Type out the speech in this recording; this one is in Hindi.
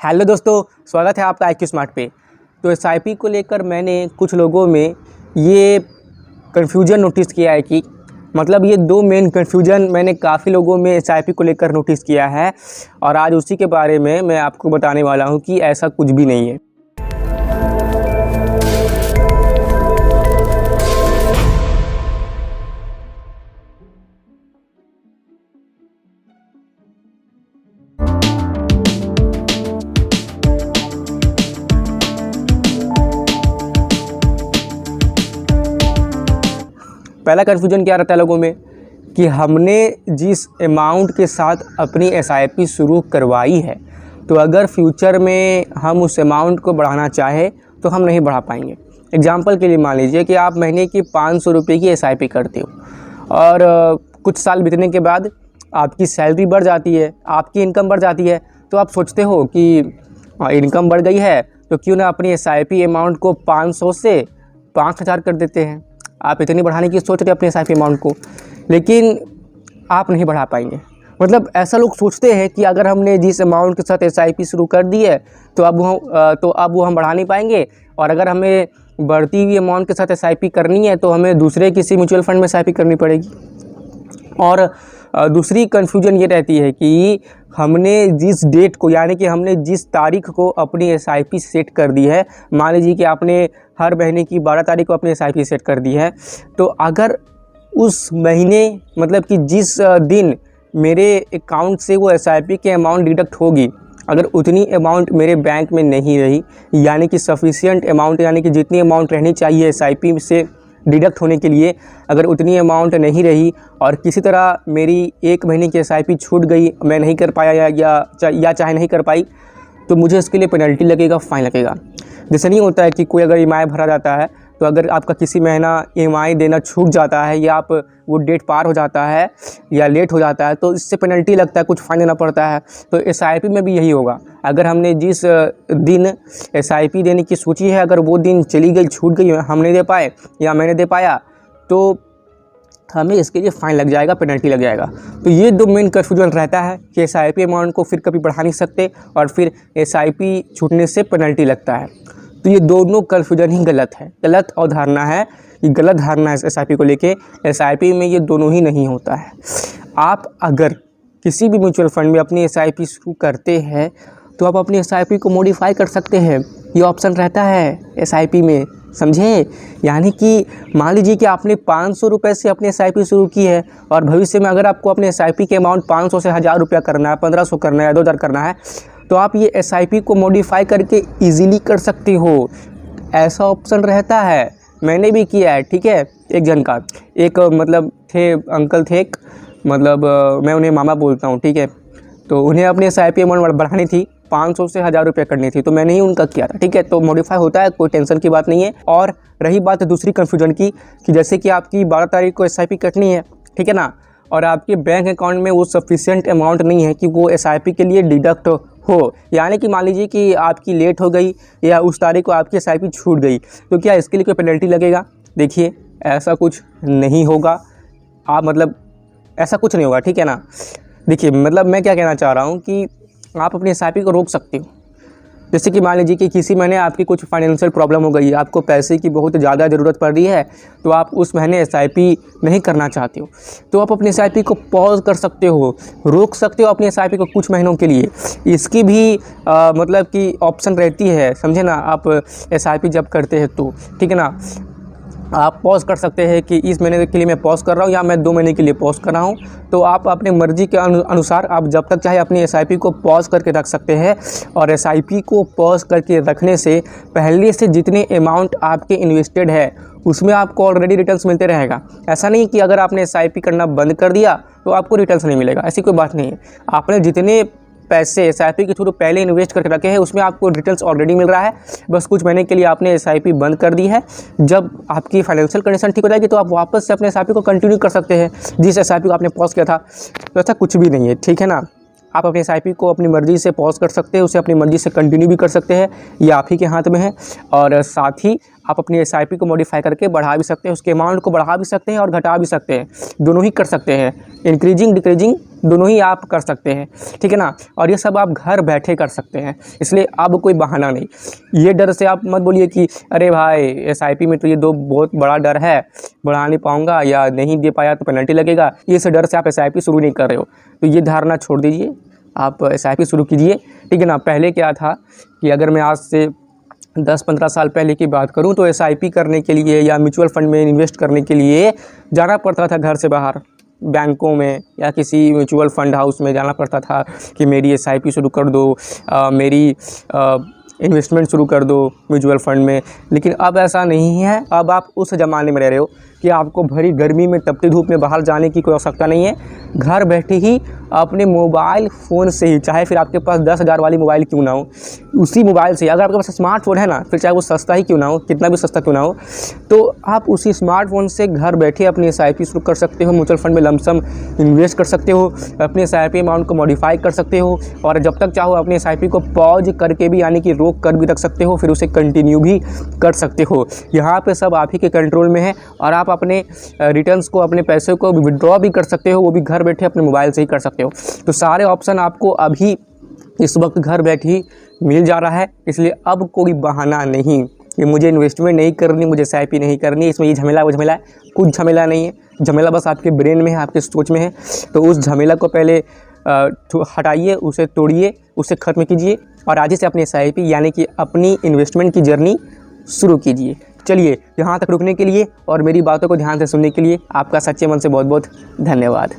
हेलो दोस्तों, स्वागत है आपका IQ स्मार्ट पे। तो SIP को लेकर मैंने कुछ लोगों में ये कन्फ्यूजन नोटिस किया है कि मतलब ये दो मेन कन्फ्यूजन मैंने काफ़ी लोगों में SIP को लेकर नोटिस किया है और आज उसी के बारे में मैं आपको बताने वाला हूँ कि ऐसा कुछ भी नहीं है। पहला कन्फ्यूजन क्या रहता है लोगों में कि हमने जिस अमाउंट के साथ अपनी SIP शुरू करवाई है तो अगर फ्यूचर में हम उस अमाउंट को बढ़ाना चाहे तो हम नहीं बढ़ा पाएंगे। एग्जांपल के लिए मान लीजिए कि आप महीने की 500 रुपये की SIP करते हो और कुछ साल बीतने के बाद आपकी सैलरी बढ़ जाती है, आपकी इनकम बढ़ जाती है, तो आप सोचते हो कि इनकम बढ़ गई है तो क्यों ना अपनी SIP अमाउंट को 500 से 5000 कर देते हैं। आप इतनी बढ़ाने की सोच रहे अपने SIP अमाउंट को, लेकिन आप नहीं बढ़ा पाएंगे। मतलब ऐसा लोग सोचते हैं कि अगर हमने जिस अमाउंट के साथ SIP शुरू कर दी है तो अब वो हम बढ़ा नहीं पाएंगे, और अगर हमें बढ़ती हुई अमाउंट के साथ SIP करनी है तो हमें दूसरे किसी म्यूचुअल फंड में SIP करनी पड़ेगी। और दूसरी कन्फ्यूजन ये रहती है कि हमने जिस डेट को, यानी कि हमने जिस तारीख को अपनी SIP सेट कर दी है, मान लीजिए कि आपने हर महीने की 12 तारीख को अपनी SIP सेट कर दी है, तो अगर उस महीने मतलब कि जिस दिन मेरे अकाउंट से वो SIP के अमाउंट डिडक्ट होगी, अगर उतनी अमाउंट मेरे बैंक में नहीं रही, यानी कि सफिशिएंट अमाउंट, यानी कि जितनी अमाउंट रहनी चाहिए SIP से डिडक्ट होने के लिए, अगर उतनी अमाउंट नहीं रही और किसी तरह मेरी एक महीने की SIP छूट गई, मैं नहीं कर पाया या चाहे नहीं कर पाई, तो मुझे इसके लिए पेनल्टी लगेगा, फ़ाइन लगेगा। जैसे नहीं होता है कि कोई अगर EMI भरा जाता है तो अगर आपका किसी महीना EMI देना छूट जाता है या आप वो डेट पार हो जाता है या लेट हो जाता है तो इससे पेनल्टी लगता है, कुछ फ़ाइन देना पड़ता है। तो SIP में भी यही होगा। अगर हमने जिस दिन SIP देने की सोची है, अगर वो दिन चली गई, छूट गई, हम नहीं दे पाए या मैंने दे पाया, तो हमें इसके लिए फ़ाइन लग जाएगा, पेनल्टी लग जाएगा। तो ये दो मेन कन्फ्यूजन रहता है कि SIP अमाउंट को फिर कभी बढ़ा नहीं सकते और फिर SIP छूटने से पेनल्टी लगता है। तो ये दोनों कन्फ्यूजन ही गलत है, गलत अवधारणा है, ये गलत धारणा है SIP को लेके। SIP में ये दोनों ही नहीं होता है। आप अगर किसी भी म्यूचुअल फंड में अपनी SIP शुरू करते हैं तो आप अपनी SIP को मॉडिफाई कर सकते हैं, ये ऑप्शन रहता है SIP में, समझे। यानी कि मान लीजिए कि आपने 500 रुपये से अपनी SIP शुरू की है और भविष्य में अगर आपको अपने SIP के अमाउंट 500 से 1000 रुपया करना है, 1500 करना है, 2000 करना है, तो आप ये SIP को मॉडिफाई करके इजीली कर सकते हो। ऐसा ऑप्शन रहता है, मैंने भी किया है, ठीक है। एक जन का एक मतलब थे, अंकल थे एक, मतलब मैं उन्हें मामा बोलता हूँ, ठीक है। तो उन्हें अपनी SIP अमाउंट बढ़ानी थी, 500 से 1000 रुपये करनी थी, तो मैंने ही उनका किया था, ठीक है। तो मॉडिफाई होता है, कोई टेंशन की बात नहीं है। और रही बात दूसरी कन्फ्यूजन की कि जैसे कि आपकी 12 तारीख को SIP कटनी है, ठीक है ना, और आपके बैंक अकाउंट में वो सफिशिएंट अमाउंट नहीं है कि वो SIP के लिए डिडक्ट हो, यानी कि मान लीजिए कि आपकी लेट हो गई या उस तारीख को आपकी SIP छूट गई, तो क्या इसके लिए कोई पेनल्टी लगेगा? देखिए, ऐसा कुछ नहीं होगा। आप मतलब ऐसा कुछ नहीं होगा, ठीक है ना। देखिए, मतलब मैं क्या कहना चाह रहा हूँ कि आप अपनी SIP को रोक सकते हो। जैसे कि मान लीजिए कि किसी महीने आपकी कुछ फाइनेंशियल प्रॉब्लम हो गई है, आपको पैसे की बहुत ज़्यादा ज़रूरत पड़ रही है, तो आप उस महीने SIP नहीं करना चाहते हो, तो आप अपनी SIP को पॉज कर सकते हो, रोक सकते हो अपनी SIP को कुछ महीनों के लिए। इसकी भी मतलब कि ऑप्शन रहती है, समझे ना। आप SIP जब करते हैं तो, ठीक है ना, आप पॉज कर सकते हैं कि इस महीने के लिए मैं पॉज कर रहा हूँ या मैं 2 महीने के लिए पॉज कर रहा हूँ। तो आप अपने मर्ज़ी के अनुसार आप जब तक चाहे अपनी SIP को पॉज करके रख सकते हैं। और SIP को पॉज करके रखने से पहले से जितने अमाउंट आपके इन्वेस्टेड है उसमें आपको ऑलरेडी रिटर्न्स मिलते रहेगा। ऐसा नहीं कि अगर आपने SIP करना बंद कर दिया तो आपको रिटर्न्स नहीं मिलेगा, ऐसी कोई बात नहीं है। आपने जितने पैसे SIP के थ्रू पहले इन्वेस्ट करके रखे हैं उसमें आपको रिटर्न्स ऑलरेडी मिल रहा है, बस कुछ महीने के लिए आपने SIP बंद कर दी है। जब आपकी फाइनेंशियल कंडीशन ठीक हो जाएगी तो आप वापस से अपने SIP को कंटिन्यू कर सकते हैं जिस SIP को आपने पॉज किया था। तो ऐसा कुछ भी नहीं है, ठीक है ना। आप अपने SIP को अपनी मर्ज़ी से पॉज कर सकते हैं, उसे अपनी मर्ज़ी से कंटिन्यू भी कर सकते हैं, ये आप ही के हाथ में है। और साथ ही आप अपनी एसआईपी को मॉडिफाई करके बढ़ा भी सकते हैं, उसके अमाउंट को बढ़ा भी सकते हैं और घटा भी सकते हैं, दोनों ही कर सकते हैं। इंक्रीजिंग डिक्रीजिंग दोनों ही आप कर सकते हैं, ठीक है ना। और ये सब आप घर बैठे कर सकते हैं, इसलिए अब कोई बहाना नहीं। ये डर से आप मत बोलिए कि अरे भाई एसआईपी में तो ये बहुत बड़ा डर है, बढ़ा नहीं पाऊँगा या नहीं दे पाया तो पेनल्टी लगेगा, ये से डर से आप एसआईपी शुरू नहीं कर रहे हो। तो ये धारणा छोड़ दीजिए, आप एसआईपी शुरू कीजिए, ठीक है ना। पहले क्या था कि अगर मैं आज से 10-15 साल पहले की बात करूं तो एसआईपी करने के लिए या म्यूचुअल फंड में इन्वेस्ट करने के लिए जाना पड़ता था घर से बाहर, बैंकों में या किसी म्यूचुअल फंड हाउस में जाना पड़ता था कि मेरी एसआईपी शुरू कर दो, मेरी इन्वेस्टमेंट शुरू कर दो म्यूचुअल फंड में। लेकिन अब ऐसा नहीं है, अब आप उस ज़माने में रह रहे हो कि आपको भरी गर्मी में तपती धूप में बाहर जाने की कोई आवश्यकता नहीं है। घर बैठे ही अपने मोबाइल फ़ोन से ही, चाहे फिर आपके पास 10,000 वाली मोबाइल क्यों ना हो, उसी मोबाइल से, अगर आपके पास स्मार्टफोन है ना, फिर चाहे वो सस्ता ही क्यों ना हो, कितना भी सस्ता क्यों ना हो, तो आप उसी स्मार्टफोन से घर बैठे अपनी एसआईपी शुरू कर सकते हो, म्यूचुअल फंड में लमसम इन्वेस्ट कर सकते हो, अपने एसआईपी अमाउंट को मॉडिफाई कर सकते हो, और जब तक चाहो अपनी एसआईपी को पॉज करके भी, यानी कि रोक कर भी रख सकते हो, फिर उसे कंटिन्यू भी कर सकते हो। यहाँ पे सब आप ही के कंट्रोल में है, और आप अपने रिटर्न्स को, अपने पैसे को विड्रॉ भी कर सकते हो, वो भी घर बैठे अपने मोबाइल से ही कर सकते हो। तो सारे ऑप्शन आपको अभी इस वक्त घर बैठे ही मिल जा रहा है, इसलिए अब कोई बहाना नहीं कि मुझे इन्वेस्टमेंट नहीं करनी, मुझे एसआईपी नहीं करनी, इसमें ये झमेला वो झमेला है। कुछ झमेला नहीं है, झमेला बस आपके ब्रेन में है, आपके सोच में है। तो उस झमेला को पहले हटाइए, उसे तोड़िए, उसे ख़त्म कीजिए और आज से अपनी एसआईपी यानी कि अपनी इन्वेस्टमेंट की जर्नी शुरू कीजिए। चलिए, यहाँ तक रुकने के लिए और मेरी बातों को ध्यान से सुनने के लिए आपका सच्चे मन से बहुत बहुत धन्यवाद।